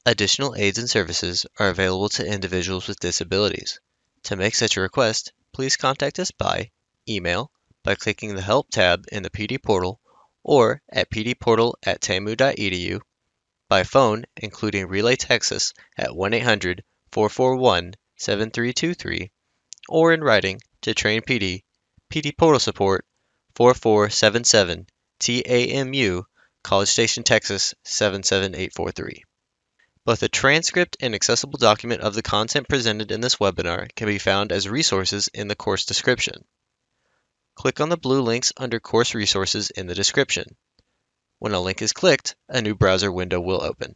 Additional aids and services are available to individuals with disabilities. To make such a request, please contact us by email, by clicking the Help tab in the PD portal, or at pdportal@tamu.edu, by phone, including Relay Texas at 1-800-441-7323, or in writing to Train PD, PD Portal Support, 4477 TAMU, College Station, Texas 77843. Both a transcript and accessible document of the content presented in this webinar can be found as resources in the course description. Click on the blue links under Course Resources in the description. When a link is clicked, a new browser window will open.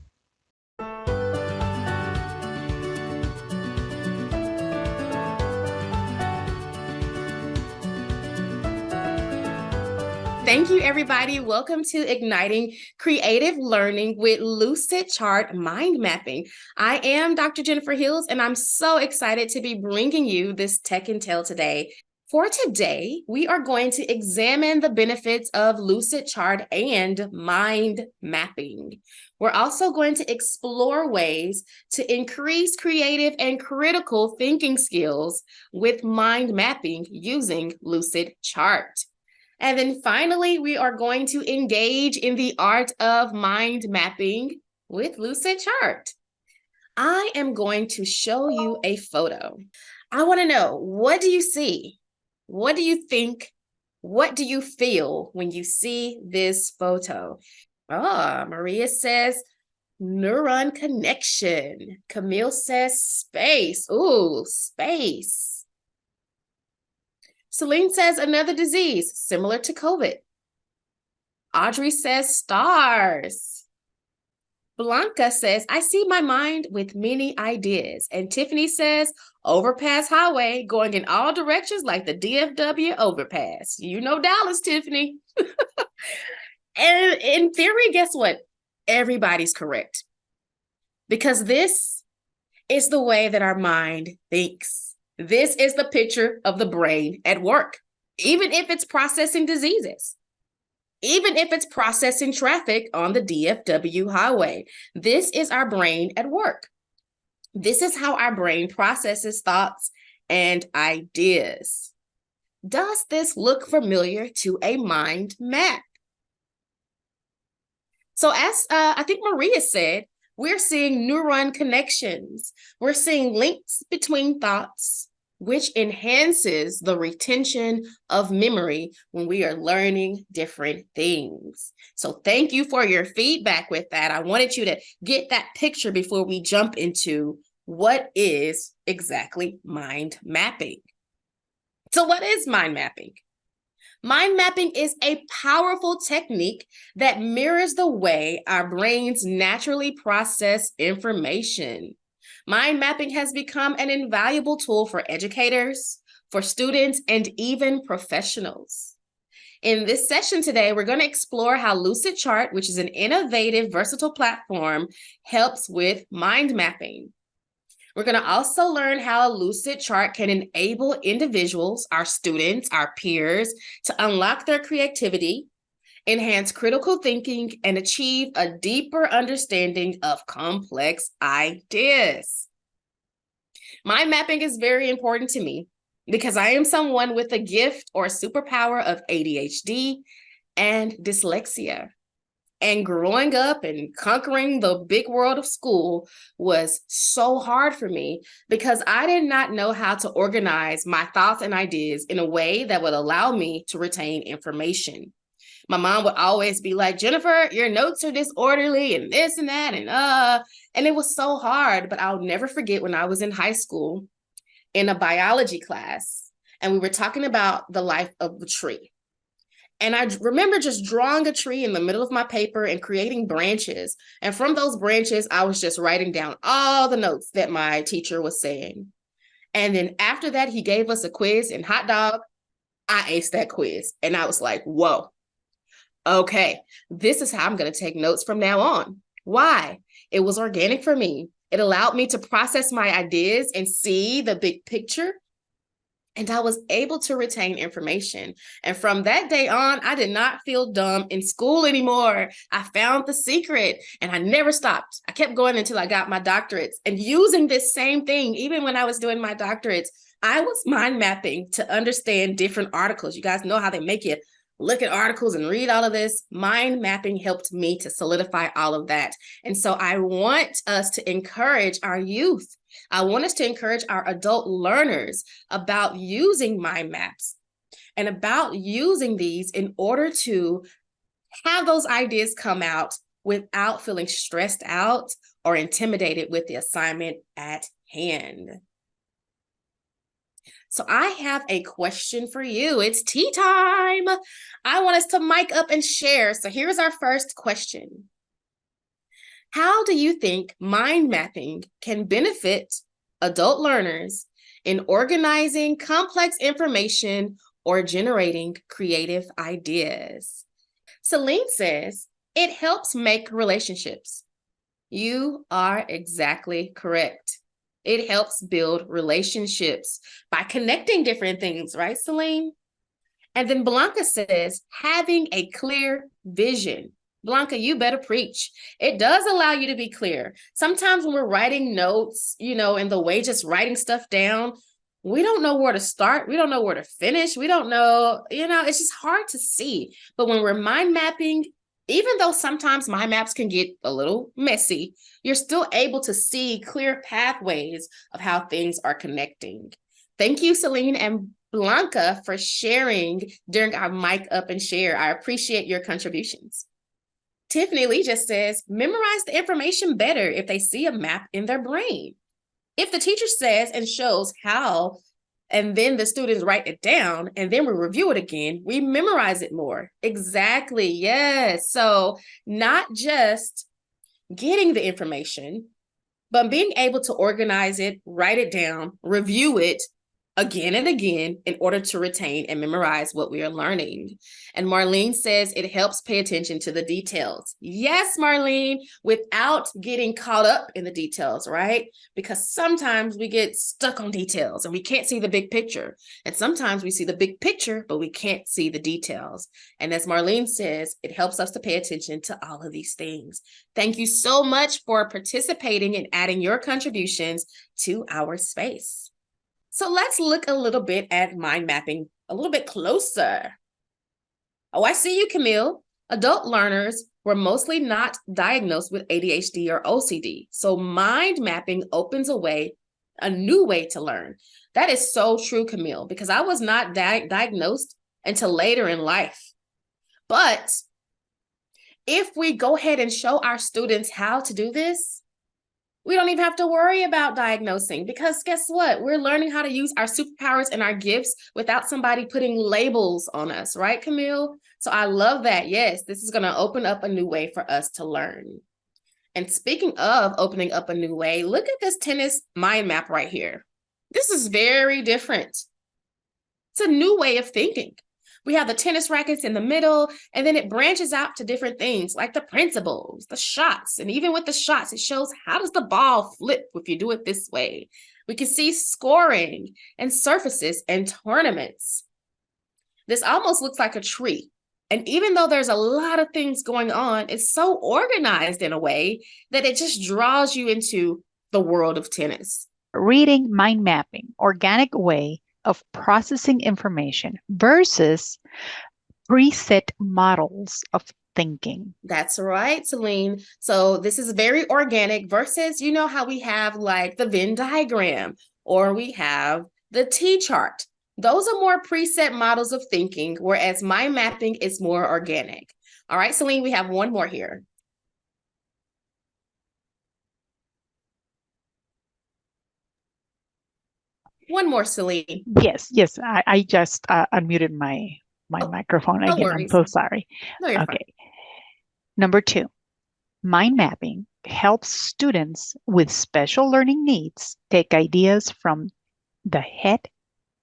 Thank you, everybody. Welcome to Igniting Creative Learning with Lucidchart Mind Mapping. I am Dr. Jennifer Hills, and I'm so excited to be bringing you this Tech Intel today. For today, we are going to examine the benefits of Lucidchart and mind mapping. We're also going to explore ways to increase creative and critical thinking skills with mind mapping using Lucidchart. And then finally, we are going to engage in the art of mind mapping with Lucidchart. I am going to show you a photo. I want to know, what do you see? What do you think? What do you feel when you see this photo? Maria says neuron connection. Camille says space. Ooh, space. Celine says another disease similar to COVID. Audrey says stars. Blanca says, I see my mind with many ideas. And Tiffany says, overpass highway going in all directions like the DFW overpass. You know Dallas, Tiffany. And in theory, guess what? Everybody's correct. Because this is the way that our mind thinks. This is the picture of the brain at work, even if it's processing diseases, even if it's processing traffic on the DFW highway. This is our brain at work. This is how our brain processes thoughts and ideas. Does this look familiar to a mind map? So as I think Maria said, we're seeing neuron connections. We're seeing links between thoughts, which enhances the retention of memory when we are learning different things. So thank you for your feedback with that. I wanted you to get that picture before we jump into what is exactly mind mapping. So what is mind mapping? Mind mapping is a powerful technique that mirrors the way our brains naturally process information. Mind mapping has become an invaluable tool for educators, for students, and even professionals. In this session today, we're going to explore how Lucidchart, which is an innovative, versatile platform, helps with mind mapping. We're going to also learn how Lucidchart can enable individuals, our students, our peers, to unlock their creativity, enhance critical thinking, and achieve a deeper understanding of complex ideas. Mind mapping is very important to me because I am someone with a gift or superpower of ADHD and dyslexia. And growing up and conquering the big world of school was so hard for me because I did not know how to organize my thoughts and ideas in a way that would allow me to retain information. My mom would always be like, Jennifer, your notes are disorderly and this and that. And it was so hard, but I'll never forget when I was in high school in a biology class, and we were talking about the life of the tree. And I remember just drawing a tree in the middle of my paper and creating branches. And from those branches, I was just writing down all the notes that my teacher was saying. And then after that, he gave us a quiz, and hot dog, I aced that quiz. And I was like, whoa, okay, this is how I'm going to take notes from now on. Why? It was organic for me. It allowed me to process my ideas and see the big picture. and I was able to retain information. And from that day on, I did not feel dumb in school anymore. I found the secret and I never stopped. I kept going until I got my doctorates and using this same thing. Even when I was doing my doctorates, I was mind mapping to understand different articles. You guys know how they make you look at articles and read all of this. Mind mapping helped me to solidify all of that. And so I want us to encourage our youth. I want us to encourage our adult learners about using mind maps and about using these in order to have those ideas come out without feeling stressed out or intimidated with the assignment at hand. So I have a question for you. It's tea time. I want us to mic up and share. So here's our first question. How do you think mind mapping can benefit adult learners in organizing complex information or generating creative ideas? Celine says, it helps make relationships. You are exactly correct. It helps build relationships by connecting different things, right, Celine? And then Blanca says, having a clear vision. Blanca, you better preach. It does allow you to be clear. Sometimes when we're writing notes, in the way just writing stuff down, we don't know where to start. We don't know where to finish. We don't know, it's just hard to see. But when we're mind mapping, even though sometimes mind maps can get a little messy, you're still able to see clear pathways of how things are connecting. Thank you, Celine and Blanca, for sharing during our mic up and share. I appreciate your contributions. Tiffany Lee just says, memorize the information better if they see a map in their brain. If the teacher says and shows how, and then the students write it down, and then we review it again, we memorize it more. Exactly, yes. So not just getting the information, but being able to organize it, write it down, review it, again and again in order to retain and memorize what we are learning. And Marlene says it helps pay attention to the details. Yes, Marlene, without getting caught up in the details, right? Because sometimes we get stuck on details and we can't see the big picture. And sometimes we see the big picture, but we can't see the details. And as Marlene says, it helps us to pay attention to all of these things. Thank you so much for participating and adding your contributions to our space. So let's look a little bit at mind mapping a little bit closer. Oh, I see you, Camille. Adult learners were mostly not diagnosed with ADHD or OCD. So mind mapping opens a new way to learn. That is so true, Camille, because I was not diagnosed until later in life. But if we go ahead and show our students how to do this, we don't even have to worry about diagnosing, because guess what? We're learning how to use our superpowers and our gifts without somebody putting labels on us, right, Camille? So I love that. Yes, this is going to open up a new way for us to learn. And speaking of opening up a new way, look at this tennis mind map right here. This is very different. It's a new way of thinking. We have the tennis rackets in the middle, and then it branches out to different things like the principles, the shots. And even with the shots, it shows how does the ball flip if you do it this way. We can see scoring and surfaces and tournaments. This almost looks like a tree. And even though there's a lot of things going on, it's so organized in a way that it just draws you into the world of tennis. Reading mind mapping, organic way of processing information versus preset models of thinking. That's right, Celine. So this is very organic versus, how we have like the Venn diagram or we have the T-chart. Those are more preset models of thinking, whereas mind mapping is more organic. All right, Celine, we have one more here. One more, Celine. Yes. I just unmuted my microphone no again. worries. I'm so sorry. No, you're Okay. fine. Number 2, mind mapping helps students with special learning needs take ideas from the head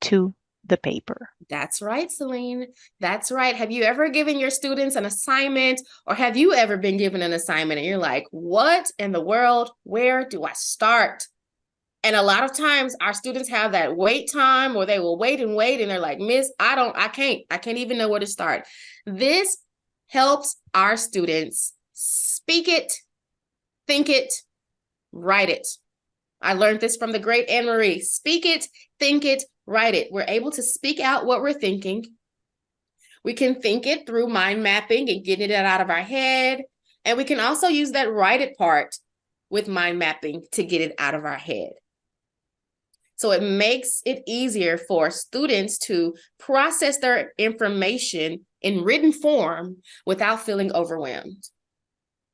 to the paper. That's right, Celine. That's right. Have you ever given your students an assignment, or have you ever been given an assignment and you're like, what in the world? Where do I start? And a lot of times our students have that wait time, or they will wait and wait. And they're like, Miss, I can't even know where to start. This helps our students speak it, think it, write it. I learned this from the great Anne Marie. Speak it, think it, write it. We're able to speak out what we're thinking. We can think it through mind mapping and getting it out of our head. And we can also use that write it part with mind mapping to get it out of our head. So it makes it easier for students to process their information in written form without feeling overwhelmed.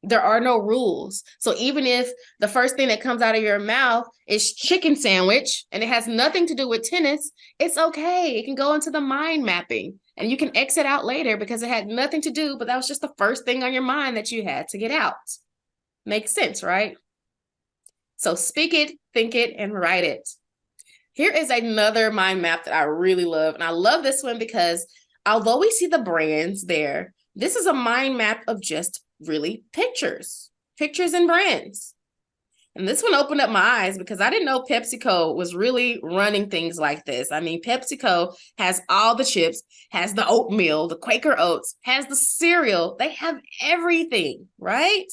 There are no rules. So even if the first thing that comes out of your mouth is chicken sandwich and it has nothing to do with tennis, it's okay. It can go into the mind mapping and you can exit out later because it had nothing to do, but that was just the first thing on your mind that you had to get out. Makes sense, right? So speak it, think it, and write it. Here is another mind map that I really love. And I love this one because although we see the brands there, this is a mind map of just really pictures and brands. And this one opened up my eyes because I didn't know PepsiCo was really running things like this. I mean, PepsiCo has all the chips, has the oatmeal, the Quaker Oats, has the cereal. They have everything, right?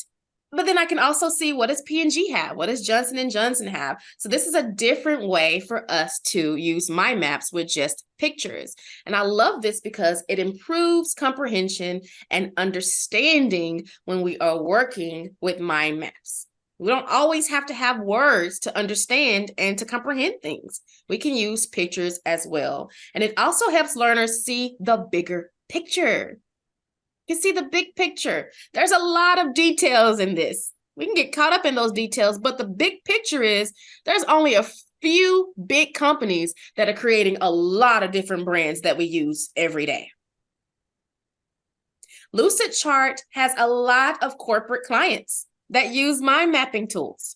But then I can also see, what does P&G have? What does Johnson & Johnson have? So this is a different way for us to use mind maps with just pictures. And I love this because it improves comprehension and understanding when we are working with mind maps. We don't always have to have words to understand and to comprehend things. We can use pictures as well. And it also helps learners see the bigger picture. You can see the big picture. There's a lot of details in this. We can get caught up in those details, but the big picture is there's only a few big companies that are creating a lot of different brands that we use every day. Lucidchart has a lot of corporate clients that use mind mapping tools.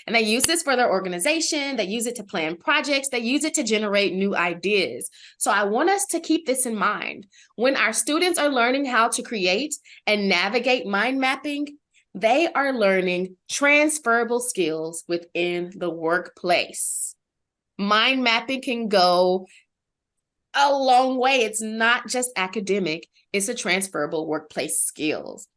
And they use this for their organization. They use it to plan projects. They use it to generate new ideas. So I want us to keep this in mind. When our students are learning how to create and navigate mind mapping, they are learning transferable skills within the workplace. Mind mapping can go a long way. It's not just academic. It's a transferable workplace skills.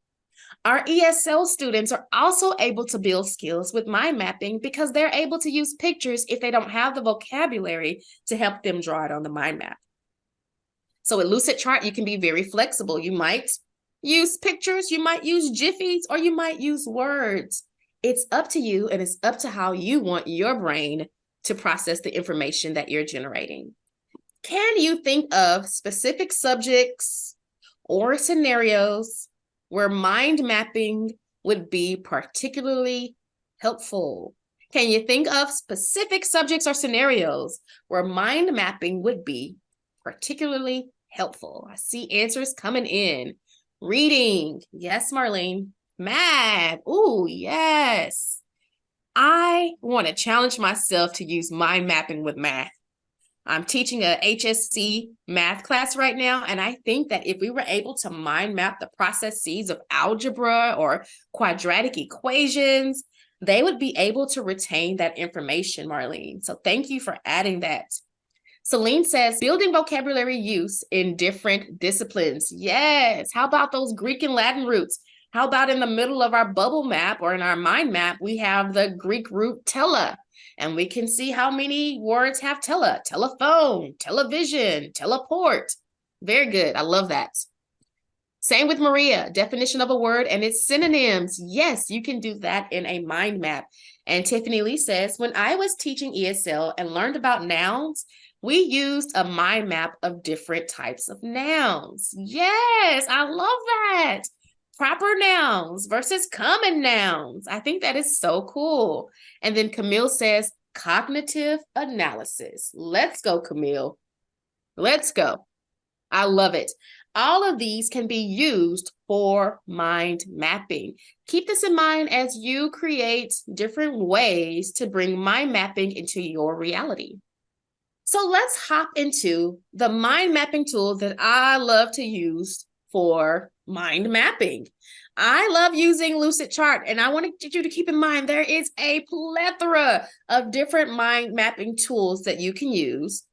Our ESL students are also able to build skills with mind mapping because they're able to use pictures if they don't have the vocabulary to help them draw it on the mind map. So with Lucidchart, you can be very flexible. You might use pictures, you might use jiffies, or you might use words. It's up to you, and it's up to how you want your brain to process the information that you're generating. Can you think of specific subjects or scenarios where mind mapping would be particularly helpful? Can you think of specific subjects or scenarios where mind mapping would be particularly helpful? I see answers coming in. Reading. Yes, Marlene. Math. Ooh, yes. I want to challenge myself to use mind mapping with math. I'm teaching a HSC math class right now, and I think that if we were able to mind map the processes of algebra or quadratic equations, they would be able to retain that information, Marlene. So thank you for adding that. Celine says, building vocabulary use in different disciplines. Yes. How about those Greek and Latin roots? How about in the middle of our bubble map or in our mind map, we have the Greek root tele. And we can see how many words have tele: telephone, television, teleport. Very good. I love that. Same with Maria, definition of a word and its synonyms. Yes, you can do that in a mind map. And Tiffany Lee says, when I was teaching ESL and learned about nouns, we used a mind map of different types of nouns. Yes, I love that. Proper nouns versus common nouns. I think that is so cool. And then Camille says, cognitive analysis. Let's go, Camille. Let's go. I love it. All of these can be used for mind mapping. Keep this in mind as you create different ways to bring mind mapping into your reality. So let's hop into the mind mapping tool that I love to use for mind mapping. I love using Lucidchart, and I want you to keep in mind there is a plethora of different mind mapping tools that you can use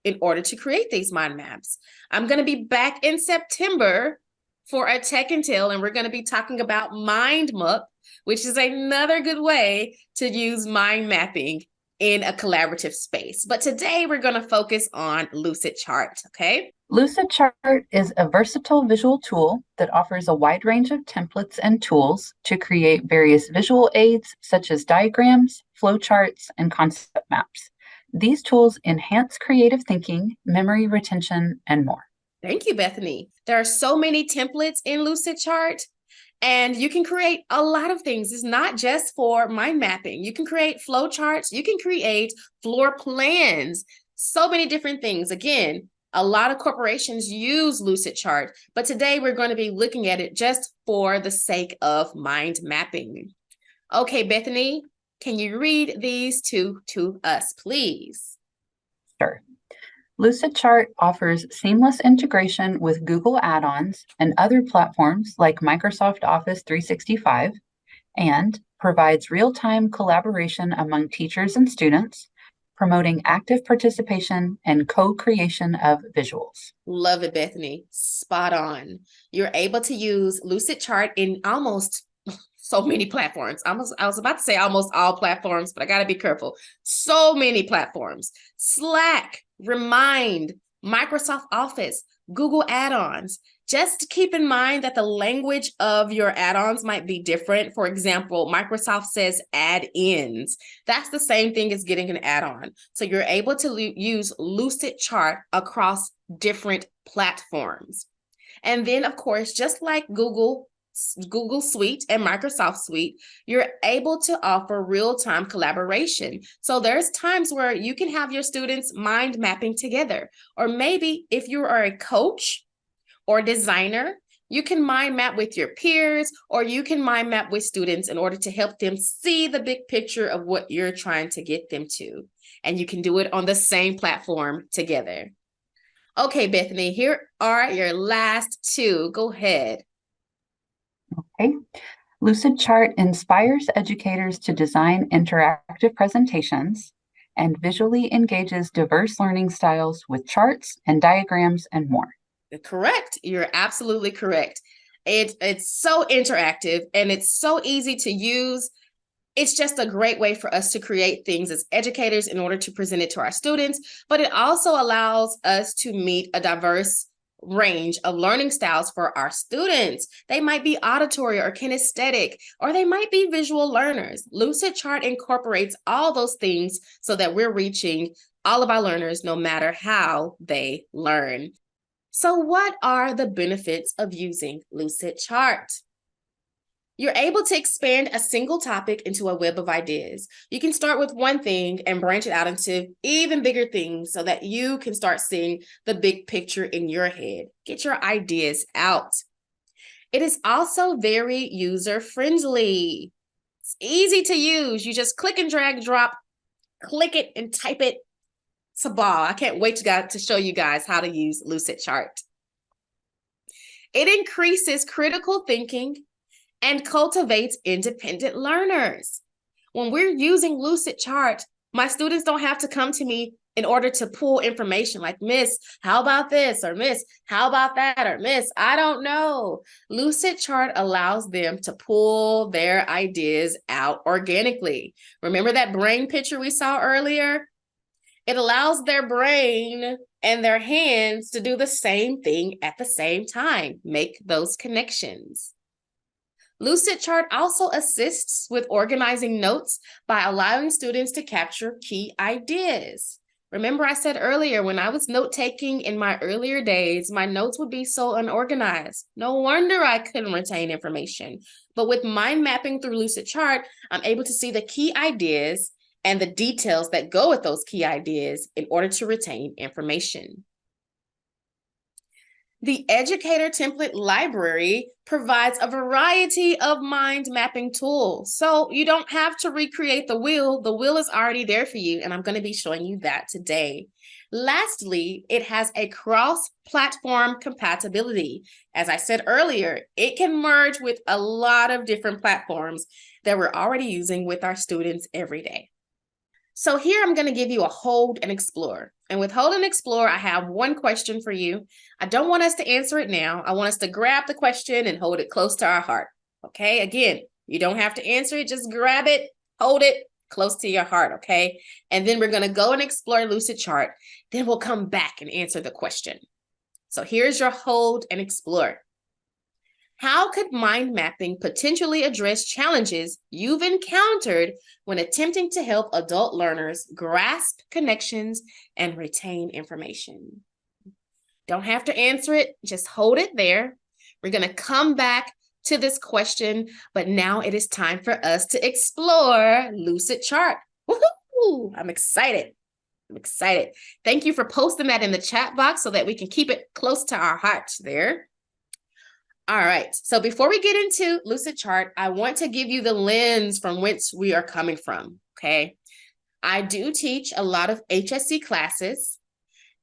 in order to create these mind maps. I'm going to be back in September for a Tech and Tell, and we're going to be talking about MindMup, which is another good way to use mind mapping in a collaborative space. But today we're going to focus on Lucidchart, okay? Lucidchart is a versatile visual tool that offers a wide range of templates and tools to create various visual aids such as diagrams, flowcharts, and concept maps. These tools enhance creative thinking, memory retention, and more. Thank you, Bethany. There are so many templates in Lucidchart, and you can create a lot of things. It's not just for mind mapping. You can create flowcharts. You can create floor plans. So many different things. Again, a lot of corporations use Lucidchart, but today we're going to be looking at it just for the sake of mind mapping. Okay, Bethany, can you read these two to us, please? Sure. Lucidchart offers seamless integration with Google add-ons and other platforms like Microsoft Office 365, and provides real-time collaboration among teachers and students, promoting active participation and co-creation of visuals. Love it, Bethany. Spot on. You're able to use Lucidchart in almost so many platforms. I was about to say almost all platforms, but I got to be careful. So many platforms. Slack, Remind, Microsoft Office, Google add-ons. Just keep in mind that the language of your add-ons might be different. For example, Microsoft says add-ins. That's the same thing as getting an add-on. So you're able to use Lucidchart across different platforms. And then, of course, just like Google Suite and Microsoft Suite, you're able to offer real-time collaboration. So there's times where you can have your students mind mapping together. Or maybe if you are a coach or designer, you can mind map with your peers, or you can mind map with students in order to help them see the big picture of what you're trying to get them to. And you can do it on the same platform together. Okay, Bethany, here are your last two. Go ahead. Okay. Lucidchart inspires educators to design interactive presentations and visually engages diverse learning styles with charts and diagrams and more. Correct. You're absolutely correct. It's so interactive and it's so easy to use. It's just a great way for us to create things as educators in order to present it to our students, but it also allows us to meet a diverse range of learning styles for our students. They might be auditory or kinesthetic, or they might be visual learners. Lucidchart incorporates all those things so that we're reaching all of our learners no matter how they learn. So what are the benefits of using Lucidchart? You're able to expand a single topic into a web of ideas. You can start with one thing and branch it out into even bigger things so that you can start seeing the big picture in your head. Get your ideas out. It is also very user-friendly. It's easy to use. You just click and drag, drop, click it and type it. It's a ball. I can't wait to show you guys how to use Lucidchart. It increases critical thinking and cultivates independent learners. When we're using Lucidchart, my students don't have to come to me in order to pull information like, Miss, how about this? Or Miss, how about that? Or Miss, I don't know. Lucidchart allows them to pull their ideas out organically. Remember that brain picture we saw earlier? It allows their brain and their hands to do the same thing at the same time. Make those connections. Lucidchart also assists with organizing notes by allowing students to capture key ideas. Remember I said earlier, when I was note-taking in my earlier days, my notes would be so unorganized. No wonder I couldn't retain information. But with mind mapping through Lucidchart, I'm able to see the key ideas and the details that go with those key ideas in order to retain information. The Educator Template Library provides a variety of mind mapping tools. So you don't have to recreate the wheel. The wheel is already there for you, and I'm going to be showing you that today. Lastly, it has a cross-platform compatibility. As I said earlier, it can merge with a lot of different platforms that we're already using with our students every day. So here I'm going to give you a hold and explore. And with hold and explore, I have one question for you. I don't want us to answer it now. I want us to grab the question and hold it close to our heart. Okay, again, you don't have to answer it. Just grab it, hold it close to your heart, okay? And then we're going to go and explore Lucidchart. Then we'll come back and answer the question. So here's your hold and explore. How could mind mapping potentially address challenges you've encountered when attempting to help adult learners grasp connections and retain information? Don't have to answer it, just hold it there. We're going to come back to this question, but now it is time for us to explore Lucidchart. Woohoo! I'm excited. Thank you for posting that in the chat box so that we can keep it close to our hearts there. All right, so before we get into Lucidchart, I want to give you the lens from which we are coming from, okay? I do teach a lot of HSC classes,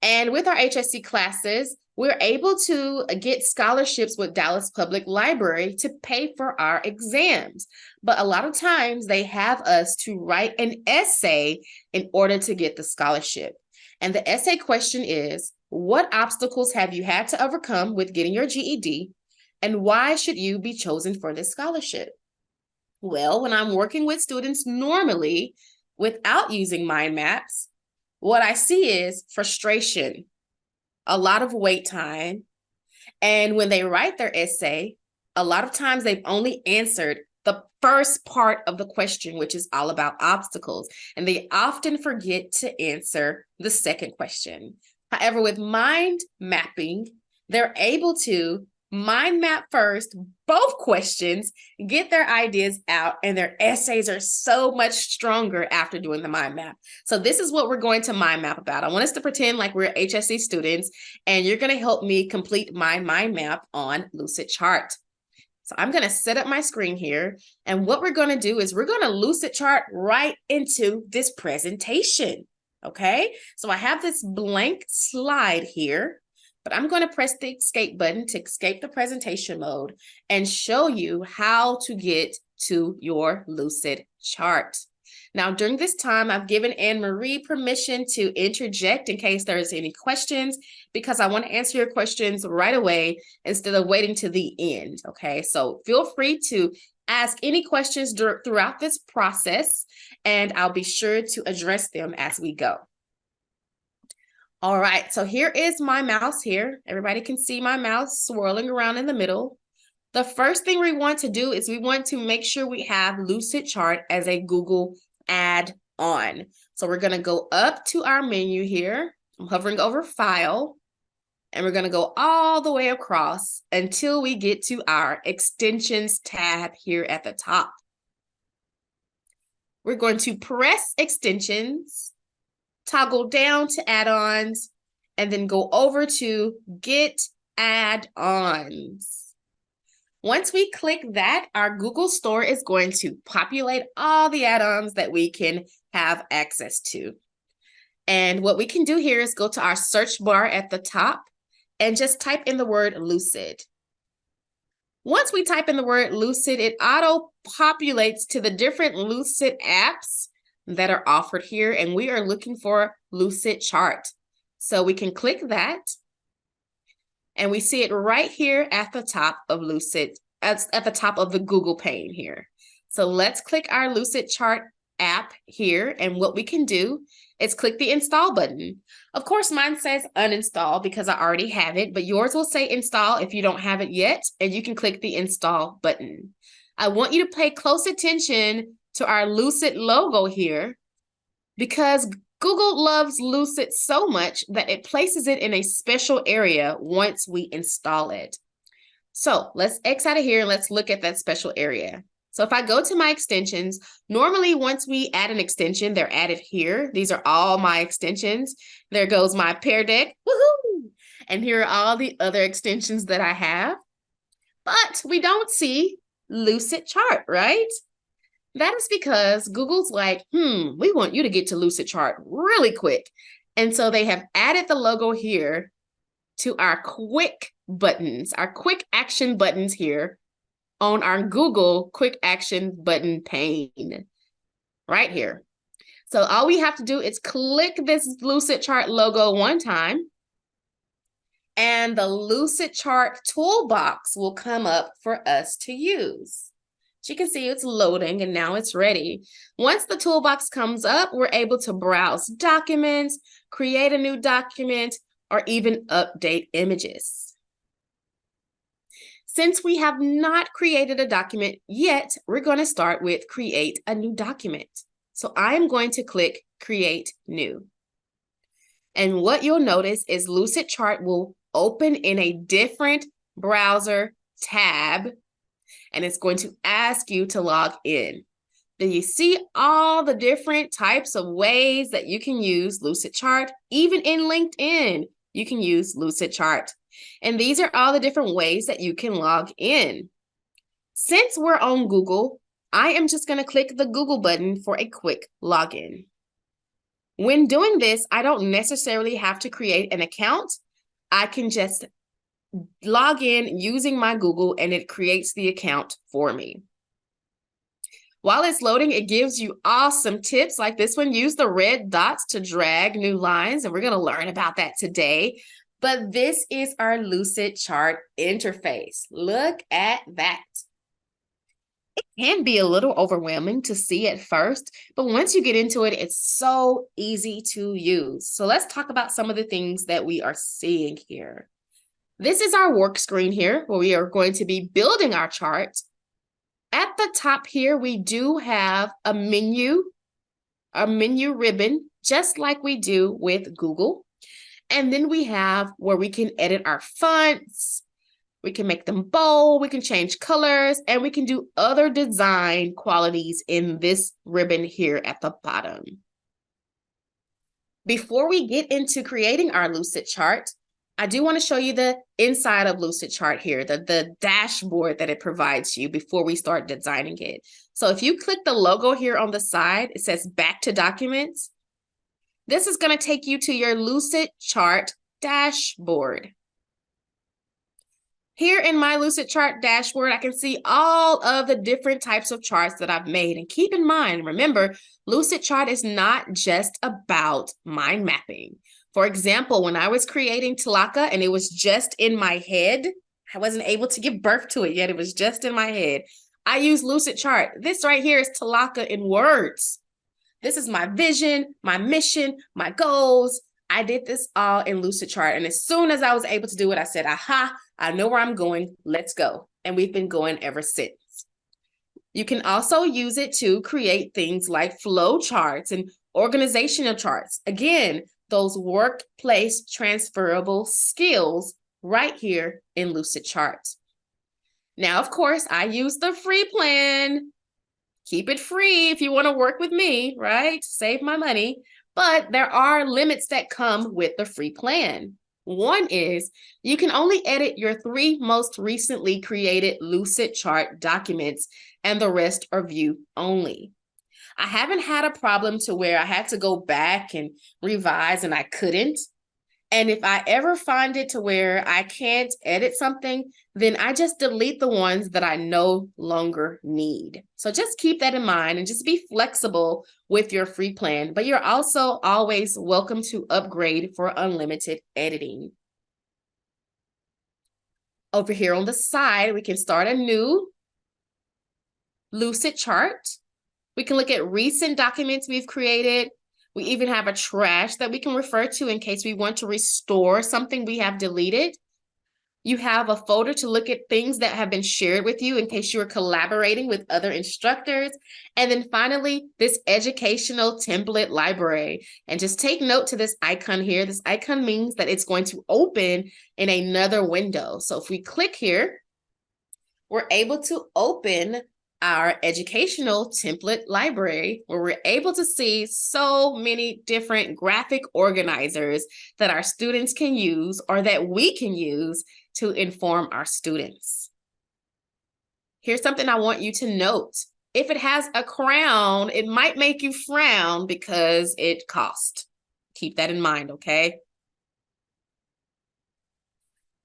and with our HSC classes, we're able to get scholarships with Dallas Public Library to pay for our exams. But a lot of times they have us to write an essay in order to get the scholarship. And the essay question is, what obstacles have you had to overcome with getting your GED? And why should you be chosen for this scholarship? Well, when I'm working with students normally without using mind maps, what I see is frustration, a lot of wait time. And when they write their essay, a lot of times they've only answered the first part of the question, which is all about obstacles. And they often forget to answer the second question. However, with mind mapping, they're able to mind map first, both questions, get their ideas out, and their essays are so much stronger after doing the mind map. So this is what we're going to mind map about. I want us to pretend like we're HSC students, and you're going to help me complete my mind map on Lucidchart. So I'm going to set up my screen here, and what we're going to do is we're going to Lucidchart right into this presentation, okay? So I have this blank slide here, but I'm going to press the escape button to escape the presentation mode and show you how to get to your Lucidchart. Now, during this time, I've given Anne-Marie permission to interject in case there's any questions, because I want to answer your questions right away instead of waiting to the end, okay? So feel free to ask any questions throughout this process, and I'll be sure to address them as we go. All right, so here is my mouse here. Everybody can see my mouse swirling around in the middle. The first thing we want to do is we want to make sure we have Lucidchart as a Google add-on. So we're going to go up to our menu here. I'm hovering over File, and we're going to go all the way across until we get to our Extensions tab here at the top. We're going to press Extensions, toggle down to add-ons, and then go over to Get Add-ons. Once we click that, our Google Store is going to populate all the add-ons that we can have access to. And what we can do here is go to our search bar at the top and just type in the word Lucid. Once we type in the word Lucid, it auto-populates to the different Lucid apps that are offered here, and we are looking for Lucidchart. So we can click that, and we see it right here at the top of at the top of the Google pane here. So let's click our Lucidchart app here, and what we can do is click the install button. Of course, mine says uninstall because I already have it, but yours will say install if you don't have it yet, and you can click the install button. I want you to pay close attention to our Lucid logo here, because Google loves Lucid so much that it places it in a special area once we install it. So let's X out of here and let's look at that special area. So if I go to my extensions, normally once we add an extension, they're added here. These are all my extensions. There goes my Pear Deck. Woohoo! And here are all the other extensions that I have. But we don't see Lucidchart, right? That is because Google's like, we want you to get to Lucidchart really quick. And so they have added the logo here to our quick buttons, our quick action buttons here on our Google quick action button pane right here. So all we have to do is click this Lucidchart logo one time, and the Lucidchart toolbox will come up for us to use. As you can see, it's loading and now it's ready. Once the toolbox comes up, we're able to browse documents, create a new document, or even update images. Since we have not created a document yet, we're going to start with create a new document. So I am going to click create new. And what you'll notice is Lucidchart will open in a different browser tab, and it's going to ask you to log in. Do you see all the different types of ways that you can use Lucidchart? Even in LinkedIn, you can use Lucidchart. And these are all the different ways that you can log in. Since we're on Google, I am just going to click the Google button for a quick login. When doing this, I don't necessarily have to create an account. I can just log in using my Google and it creates the account for me. While it's loading, it gives you awesome tips like this one. Use the red dots to drag new lines, and we're going to learn about that today. But this is our Lucidchart interface. Look at that. It can be a little overwhelming to see at first, but once you get into it, it's so easy to use. So let's talk about some of the things that we are seeing here. This is our work screen here, where we are going to be building our chart. At the top here, we do have a menu ribbon, just like we do with Google. And then we have where we can edit our fonts, we can make them bold, we can change colors, and we can do other design qualities in this ribbon here at the bottom. Before we get into creating our Lucidchart, I do want to show you the inside of Lucidchart here, the dashboard that it provides you before we start designing it. So if you click the logo here on the side, it says back to documents. This is going to take you to your Lucidchart dashboard. Here in my Lucidchart dashboard, I can see all of the different types of charts that I've made. And keep in mind, remember, Lucidchart is not just about mind mapping. For example, when I was creating Talaka and it was just in my head, I wasn't able to give birth to it yet. It was just in my head. I use Lucidchart. This right here is Talaka in words. This is my vision, my mission, my goals. I did this all in Lucidchart. And as soon as I was able to do it, I said, aha, I know where I'm going. Let's go. And we've been going ever since. You can also use it to create things like flow charts and organizational charts. Again, those workplace transferable skills right here in Lucidchart. Now, of course, I use the free plan. Keep it free if you want to work with me, right? Save my money. But there are limits that come with the free plan. One is you can only edit your 3 most recently created Lucidchart documents, and the rest are view only. I haven't had a problem to where I had to go back and revise and I couldn't. And if I ever find it to where I can't edit something, then I just delete the ones that I no longer need. So just keep that in mind and just be flexible with your free plan. But you're also always welcome to upgrade for unlimited editing. Over here on the side, we can start a new Lucidchart. We can look at recent documents we've created. We even have a trash that we can refer to in case we want to restore something we have deleted. You have a folder to look at things that have been shared with you in case you are collaborating with other instructors. And then finally, this educational template library. And just take note to this icon here. This icon means that it's going to open in another window. So if we click here, we're able to open our educational template library, where we're able to see so many different graphic organizers that our students can use or that we can use to inform our students. Here's something I want you to note. If it has a crown, it might make you frown because it costs. keep that in mind, okay?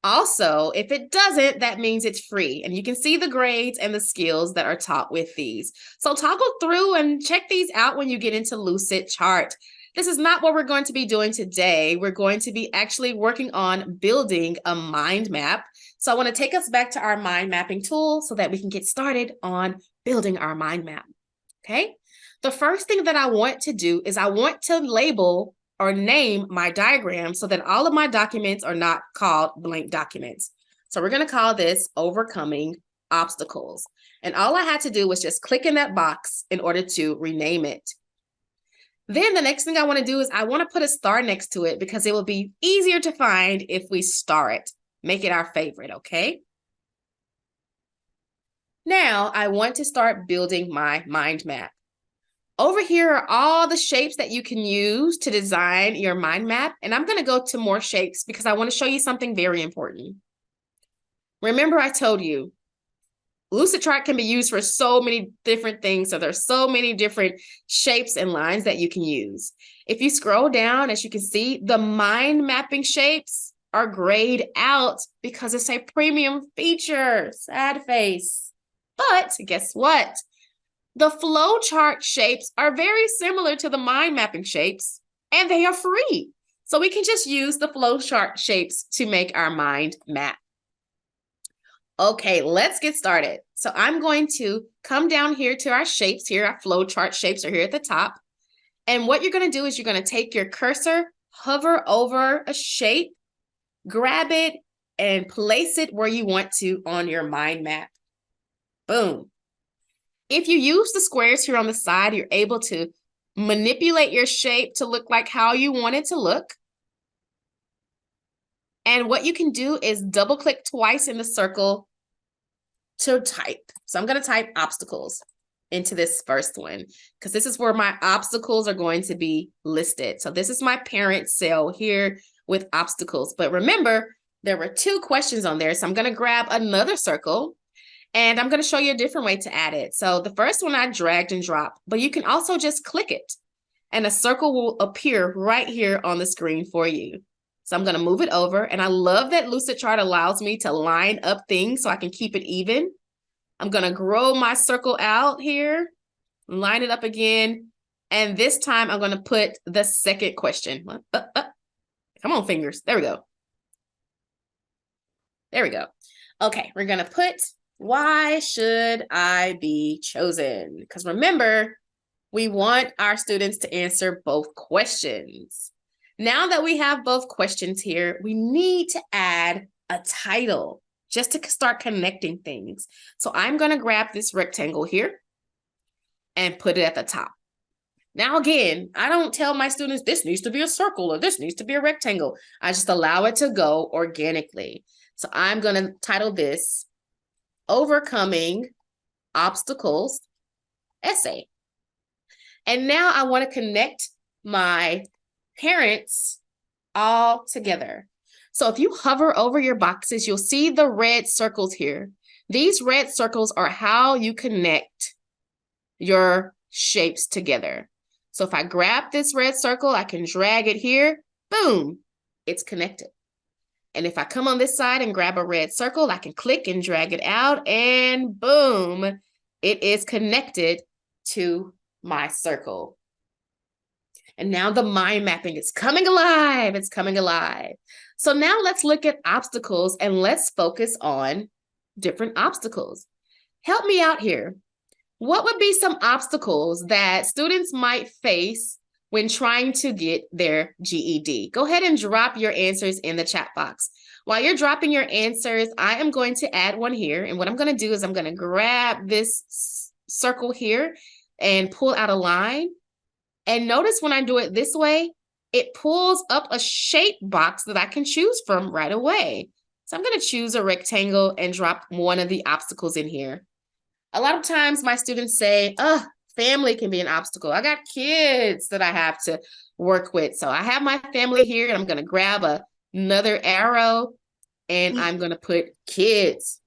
Also, if it doesn't, that means it's free. And you can see the grades and the skills that are taught with these. So toggle through and check these out when you get into Lucidchart. This is not what we're going to be doing today. We're going to be actually working on building a mind map. So I want to take us back to our mind mapping tool so that we can get started on building our mind map. Okay? The first thing that I want to do is I want to label or name my diagram so that all of my documents are not called blank documents. So we're going to call this Overcoming Obstacles. And all I had to do was just click in that box in order to rename it. Then the next thing I want to do is I want to put a star next to it because it will be easier to find if we star it. Make it our favorite, okay? Now I want to start building my mind map. Over here are all the shapes that you can use to design your mind map. And I'm going to go to more shapes because I want to show you something very important. Remember, I told you, Lucidchart can be used for so many different things. So there's so many different shapes and lines that you can use. If you scroll down, as you can see, the mind mapping shapes are grayed out because it's a premium feature. Sad face. But guess what? The flowchart shapes are very similar to the mind mapping shapes, and they are free. So we can just use the flowchart shapes to make our mind map. Okay, let's get started. So I'm going to come down here to our shapes here. Our flowchart shapes are here at the top. And what you're going to do is you're going to take your cursor, hover over a shape, grab it, and place it where you want to on your mind map. Boom. If you use the squares here on the side, you're able to manipulate your shape to look like how you want it to look. And what you can do is double click twice in the circle to type. So I'm going to type obstacles into this first one because this is where my obstacles are going to be listed. So this is my parent cell here with obstacles. But remember, there were 2 questions on there. So I'm going to grab another circle. And I'm going to show you a different way to add it. So the first one I dragged and dropped, but you can also just click it and a circle will appear right here on the screen for you. So I'm going to move it over. And I love that Lucidchart allows me to line up things so I can keep it even. I'm going to grow my circle out here, line it up again. And this time I'm going to put the second question. Come on, fingers. There we go. There we go. Okay, we're going to put, why should I be chosen? Because remember, we want our students to answer both questions. Now that we have both questions here, we need to add a title just to start connecting things. So I'm going to grab this rectangle here and put it at the top. Now, again, I don't tell my students this needs to be a circle or this needs to be a rectangle. I just allow it to go organically. So I'm going to title this Overcoming Obstacles Essay. And now I want to connect my parents all together. So if you hover over your boxes, you'll see the red circles here. These red circles are how you connect your shapes together. So if I grab this red circle, I can drag it here. Boom, it's connected. And if I come on this side and grab a red circle, I can click and drag it out and boom, it is connected to my circle. And now the mind mapping is coming alive. It's coming alive. So now let's look at obstacles and let's focus on different obstacles. Help me out here. What would be some obstacles that students might face when trying to get their GED? Go ahead and drop your answers in the chat box. While you're dropping your answers, I am going to add one here. And what I'm going to do is I'm going to grab this circle here and pull out a line. And notice when I do it this way, it pulls up a shape box that I can choose from right away. So I'm going to choose a rectangle and drop one of the obstacles in here. A lot of times my students say, family can be an obstacle. I got kids that I have to work with. So I have my family here and I'm going to grab another arrow and I'm going to put kids.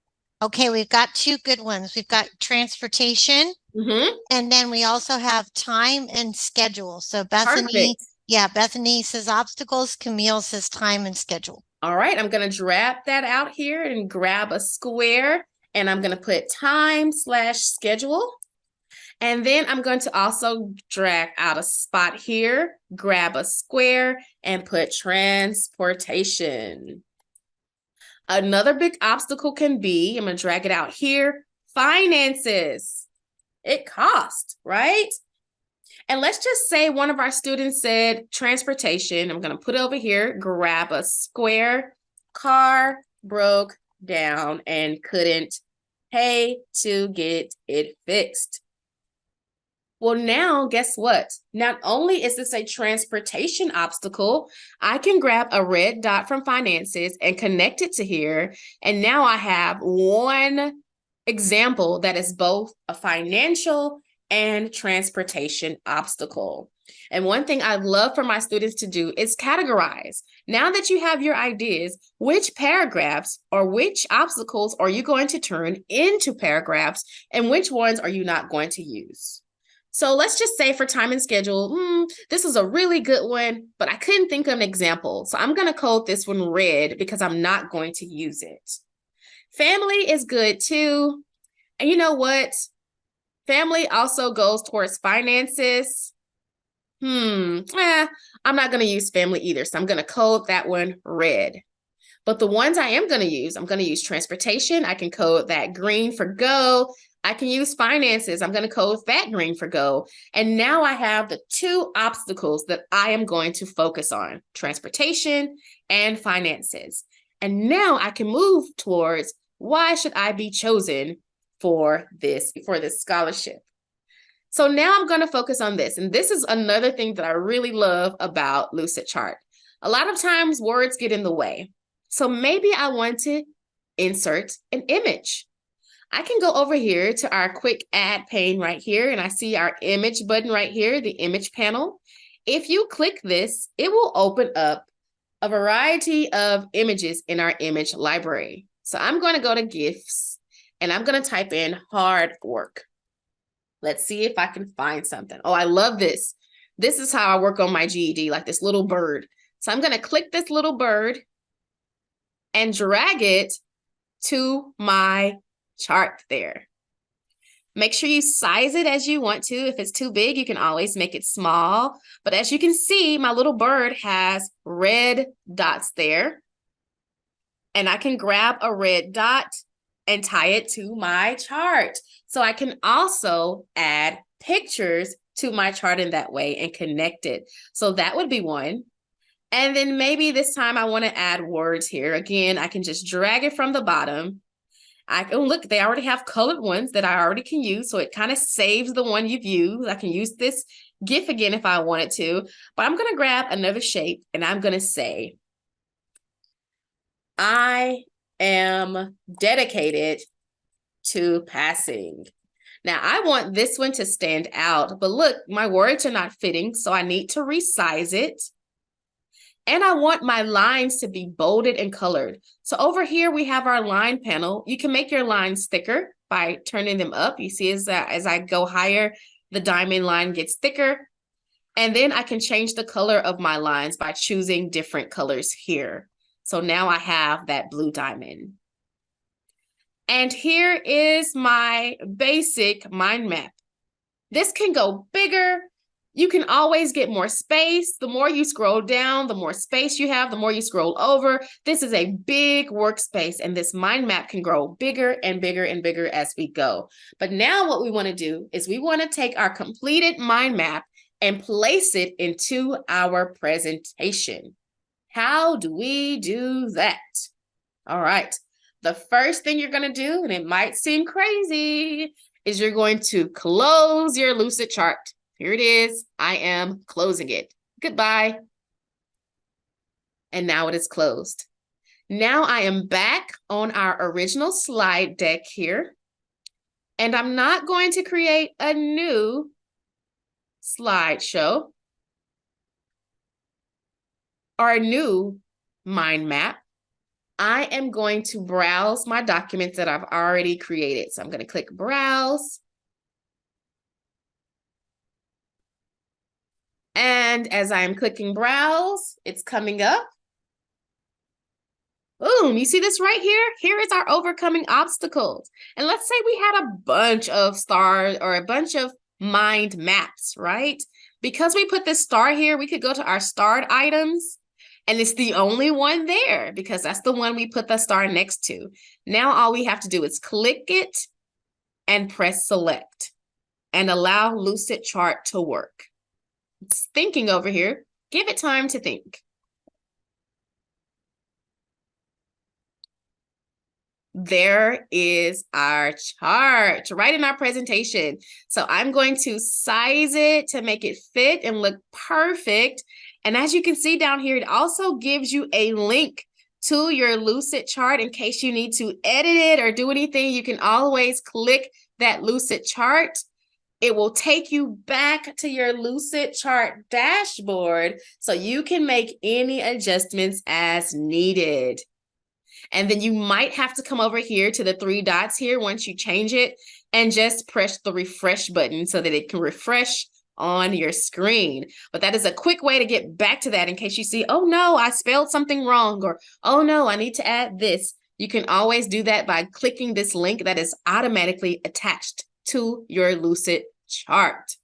Okay, we've got 2 good ones. We've got transportation, and then we also have time and schedule. So Bethany, Perfect. Yeah, Bethany says obstacles. Camille says time and schedule. All right, I'm going to drop that out here and grab a square, and I'm going to put time/schedule. And then I'm going to also drag out a spot here, grab a square, and put transportation. Another big obstacle can be, I'm going to drag it out here, finances. It costs, right? And let's just say one of our students said transportation. I'm going to put it over here, grab a square. Car broke down and couldn't pay to get it fixed. Well, now guess what? Not only is this a transportation obstacle, I can grab a red dot from finances and connect it to here. And now I have one example that is both a financial and transportation obstacle. And one thing I love for my students to do is categorize. Now that you have your ideas, which paragraphs or which obstacles are you going to turn into paragraphs, and which ones are you not going to use? So let's just say for time and schedule, this is a really good one, but I couldn't think of an example. So I'm going to code this one red because I'm not going to use it. Family is good too. And you know what? Family also goes towards finances. I'm not going to use family either. So I'm going to code that one red. But the ones I am going to use, I'm going to use transportation. I can code that green for go. I can use finances. I'm going to code that green for go. And now I have the two obstacles that I am going to focus on, transportation and finances. And now I can move towards why should I be chosen for this scholarship. So now I'm going to focus on this. And this is another thing that I really love about Lucidchart. A lot of times words get in the way. So maybe I want to insert an image. I can go over here to our quick add pane right here, and I see our image button right here, the image panel. If you click this, it will open up a variety of images in our image library. So I'm going to go to GIFs, and I'm going to type in hard work. Let's see if I can find something. Oh, I love this. This is how I work on my GED, like this little bird. So I'm going to click this little bird and drag it to my chart there. Make sure you size it as you want to. If it's too big, you can always make it small. But as you can see, my little bird has red dots there. And I can grab a red dot and tie it to my chart. So I can also add pictures to my chart in that way and connect it. So that would be one. And then maybe this time I want to add words here. Again, I can just drag it from the bottom. I can look, they already have colored ones that I already can use. So it kind of saves the one you've used. I can use this GIF again if I wanted to, but I'm going to grab another shape and I'm going to say, I am dedicated to passing. Now I want this one to stand out, but look, my words are not fitting. So I need to resize it. And I want my lines to be bolded and colored. So over here, we have our line panel. You can make your lines thicker by turning them up. You see as I go higher, the diamond line gets thicker. And then I can change the color of my lines by choosing different colors here. So now I have that blue diamond. And here is my basic mind map. This can go bigger. You can always get more space. The more you scroll down, the more space you have, the more you scroll over. This is a big workspace, and this mind map can grow bigger and bigger and bigger as we go. But now what we want to do is we want to take our completed mind map and place it into our presentation. How do we do that? All right. The first thing you're going to do, and it might seem crazy, is you're going to close your Lucidchart. Here it is. I am closing it. Goodbye. And now it is closed. Now I am back on our original slide deck here. And I'm not going to create a new slideshow or a new mind map. I am going to browse my documents that I've already created. So I'm going to click Browse. And as I'm clicking browse, it's coming up. Boom, you see this right here? Here is our overcoming obstacles. And let's say we had a bunch of stars or a bunch of mind maps, right? Because we put this star here, we could go to our starred items, and it's the only one there because that's the one we put the star next to. Now all we have to do is click it and press select and allow Lucidchart to work. It's thinking over here. Give it time to think. There is our chart right in our presentation. So I'm going to size it to make it fit and look perfect. And as you can see down here, it also gives you a link to your Lucidchart in case you need to edit it or do anything. You can always click that Lucidchart. It will take you back to your Lucidchart dashboard so you can make any adjustments as needed. And then you might have to come over here to the 3 dots here once you change it and just press the refresh button so that it can refresh on your screen. But that is a quick way to get back to that in case you see, oh no, I spelled something wrong, or oh no, I need to add this. You can always do that by clicking this link that is automatically attached to your Lucidchart.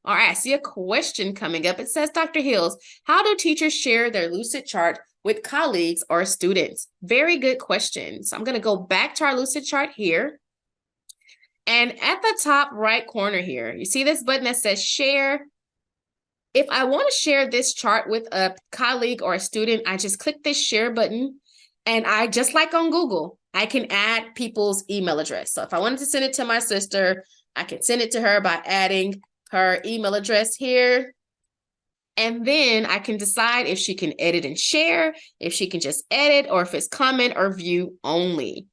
All right, I see a question coming up. It says, Dr. Hills, how do teachers share their Lucidchart with colleagues or students? Very good question. So I'm going to go back to our Lucidchart here. And at the top right corner here, you see this button that says share. If I want to share this chart with a colleague or a student, I just click this share button. And I, just like on Google, I can add people's email address. So if I wanted to send it to my sister, I can send it to her by adding her email address here. And then I can decide if she can edit and share, if she can just edit, or if it's comment or view only.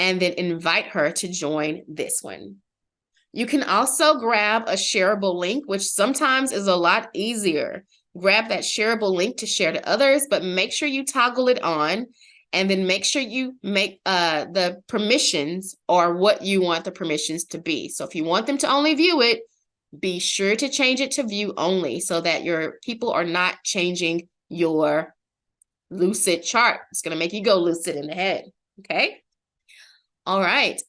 And then invite her to join this one. You can also grab a shareable link, which sometimes is a lot easier. Grab that shareable link to share to others, but make sure you toggle it on. And then make sure you make the permissions or what you want the permissions to be. So if you want them to only view it, be sure to change it to view only so that your people are not changing your Lucidchart. It's going to make you go lucid in the head. Okay. All right.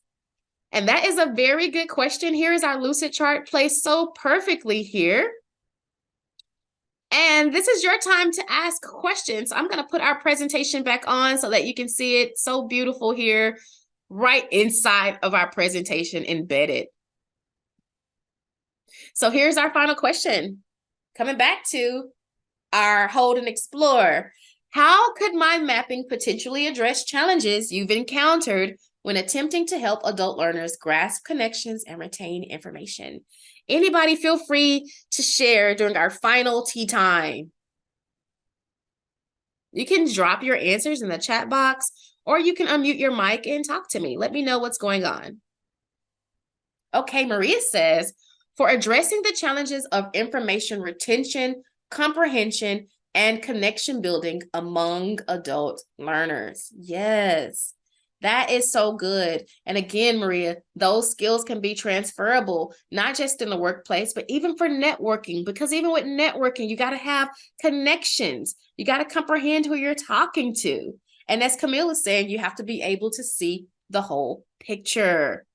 And that is a very good question. Here is our Lucidchart placed so perfectly here. And this is your time to ask questions. I'm going to put our presentation back on so that you can see it so beautiful here, right inside of our presentation embedded. So here's our final question. Coming back to our hold and explore. How could mind mapping potentially address challenges you've encountered when attempting to help adult learners grasp connections and retain information? Anybody feel free to share during our final tea time. You can drop your answers in the chat box, or you can unmute your mic and talk to me. Let me know what's going on. Okay, Maria says, for addressing the challenges of information retention, comprehension, and connection building among adult learners. Yes. That is so good. And again, Maria, those skills can be transferable, not just in the workplace, but even for networking, because even with networking, you got to have connections. You got to comprehend who you're talking to. And as Camille is saying, you have to be able to see the whole picture.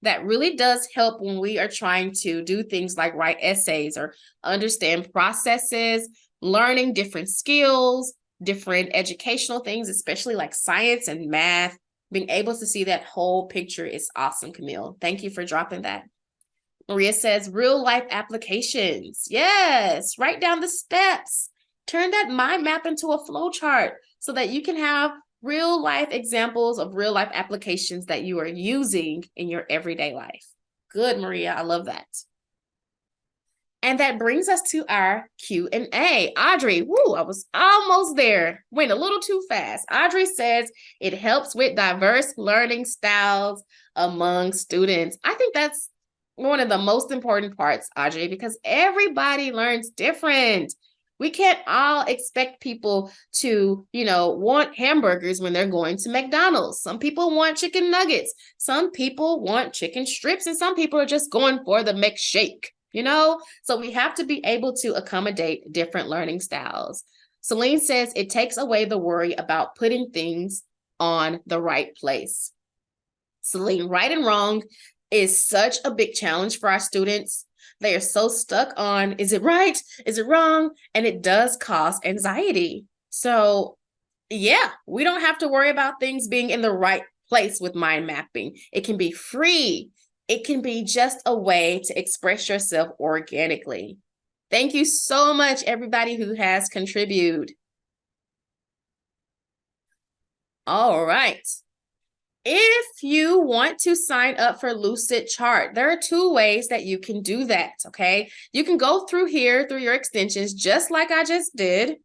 That really does help when we are trying to do things like write essays or understand processes, learning different skills, different educational things, especially like science and math. Being able to see that whole picture is awesome, Camille. Thank you for dropping that. Maria says, real life applications. Yes, write down the steps. Turn that mind map into a flow chart so that you can have real life examples of real life applications that you are using in your everyday life. Good, Maria. I love that. And that brings us to our Q&A. Audrey, woo, I was almost there. Went a little too fast. Audrey says it helps with diverse learning styles among students. I think that's one of the most important parts, Audrey, because everybody learns different. We can't all expect people to, want hamburgers when they're going to McDonald's. Some people want chicken nuggets. Some people want chicken strips, and some people are just going for the McShake. So we have to be able to accommodate different learning styles. Celine says it takes away the worry about putting things on the right place. Celine, right and wrong is such a big challenge for our students. They are so stuck on, is it right? Is it wrong? And it does cause anxiety. So yeah, we don't have to worry about things being in the right place with mind mapping. It can be free. It can be just a way to express yourself organically. Thank you so much, everybody who has contributed. All right. If you want to sign up for Lucidchart, there are 2 ways that you can do that, okay? You can go through here through your extensions, just like I just did,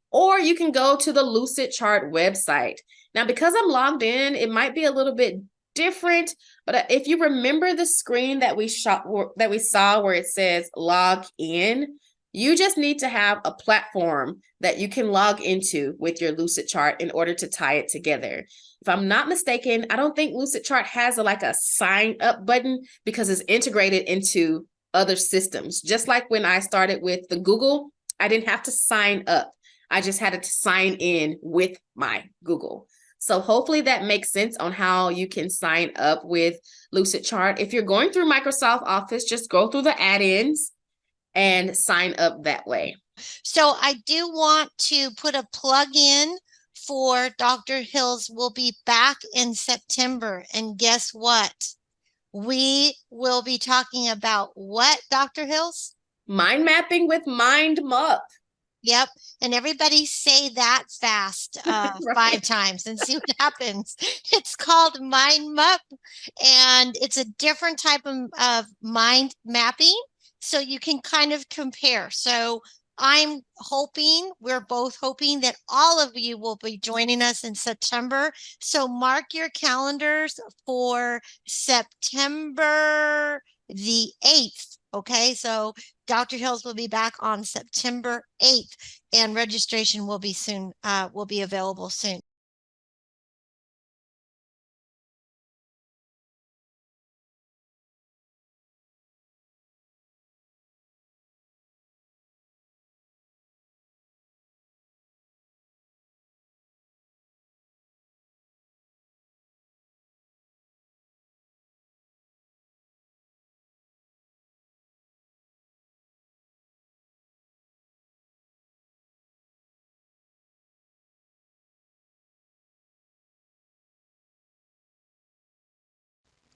or you can go to the Lucidchart website. Now, because I'm logged in, it might be a little bit different, but if you remember the screen that we saw where it says log in, you just need to have a platform that you can log into with your Lucidchart in order to tie it together. If I'm not mistaken, I don't think Lucidchart has a sign up button because it's integrated into other systems. Just like when I started with the Google, I didn't have to sign up. I just had to sign in with my Google. So hopefully that makes sense on how you can sign up with Lucidchart. If you're going through Microsoft Office, just go through the add-ins and sign up that way. So I do want to put a plug in for Dr. Hills. Will be back in September. And guess what? We will be talking about what, Dr. Hills? Mind mapping with MindMup. Yep. And everybody say that fast Right. 5 times and see what happens. It's called MindMup, and it's a different type of mind mapping. So you can kind of compare. So we're both hoping that all of you will be joining us in September. So mark your calendars for September the 8th. Okay, so Dr. Hills will be back on September 8th, and registration will be available soon.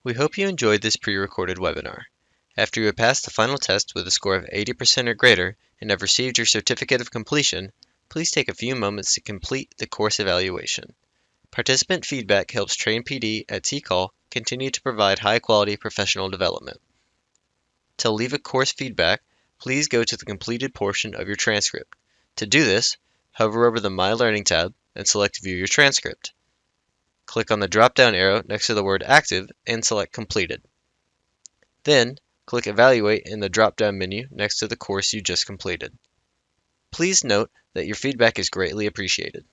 We hope you enjoyed this pre-recorded webinar. After you have passed the final test with a score of 80% or greater and have received your certificate of completion, please take a few moments to complete the course evaluation. Participant feedback helps Train PD at TCAL continue to provide high-quality professional development. To leave a course feedback, please go to the completed portion of your transcript. To do this, hover over the My Learning tab and select View Your Transcript. Click on the drop-down arrow next to the word Active and select Completed. Then, click Evaluate in the drop-down menu next to the course you just completed. Please note that your feedback is greatly appreciated.